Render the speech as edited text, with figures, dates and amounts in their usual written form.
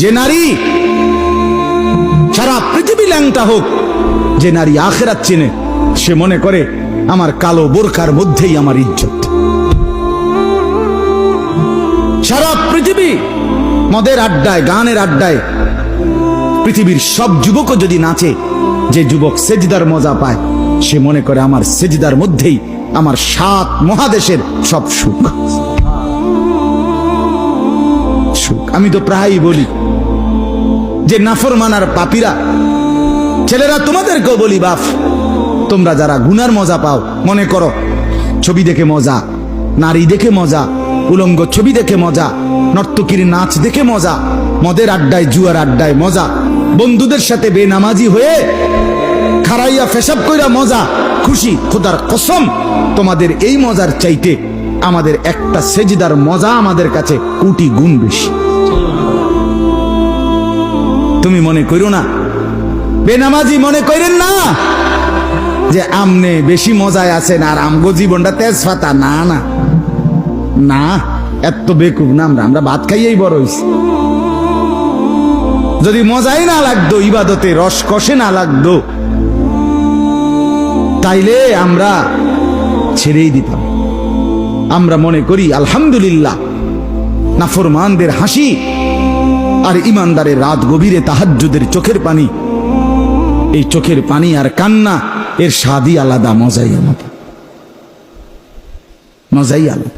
যে নারী সারা পৃথিবী ল্যাংটা হোক, যে নারী আখিরাত চেনে, সে মনে করে আমার কালো বোরকার মধ্যেই আমার ইজ্জত। সারা পৃথিবী মদের আড্ডায়, গানের আড্ডায় পৃথিবীর সব যুবকও যদি নাচে, যে যুবক সেজদার মজা পায়, সে মনে করে আমার সেজদার মধ্যেই আমার 7 মহাদেশের সব সুখ। আমি তো প্রায়ই বলি যে নাফরমানার পাপীরা, ছেলেরা তোমাদেরকেও বলি, বাপ তোমরা যারা গুনার মজা পাও, মনে করো ছবি দেখে মজা, নারী দেখে মজা, উলঙ্গ ছবি দেখে মজা, নর্তকীর নাচ দেখে মজা, মদের আড্ডায় জুয়ার আড্ডায় মজা, বন্ধুদের সাথে বেনামাজি হয়ে খারাইয়া পেশাব কইরা মজা, খুশি। খোদার কসম, তোমাদের এই মজার চাইতে আমাদের একটা সেজদার মজা আমাদের কাছে কোটি গুণ বেশি। তুমি মনে করো না, বেনামাজি মনে করেন না যে আমনে বেশি মজায় আছেন আর আমগো জীবনটা তেজপাতা। না না না, এত বেকুব না আমরা ভাত খাইয়েই বড় হইছি। যদি মজাই না লাগতো, ইবাদতে রস কষে না লাগতো, তাইলে আমরা ছেড়েই দিতাম। আমরা মনে করি আলহামদুলিল্লাহ, নাফরমানদের হাসি আর ইমানদারের রাত গভীরে তাহাজ্জুদের চোখের পানি, এই চোখের পানি আর কান্না, এর স্বাদই আলাদা, মজাই আলাদা, মজাই আলাদা।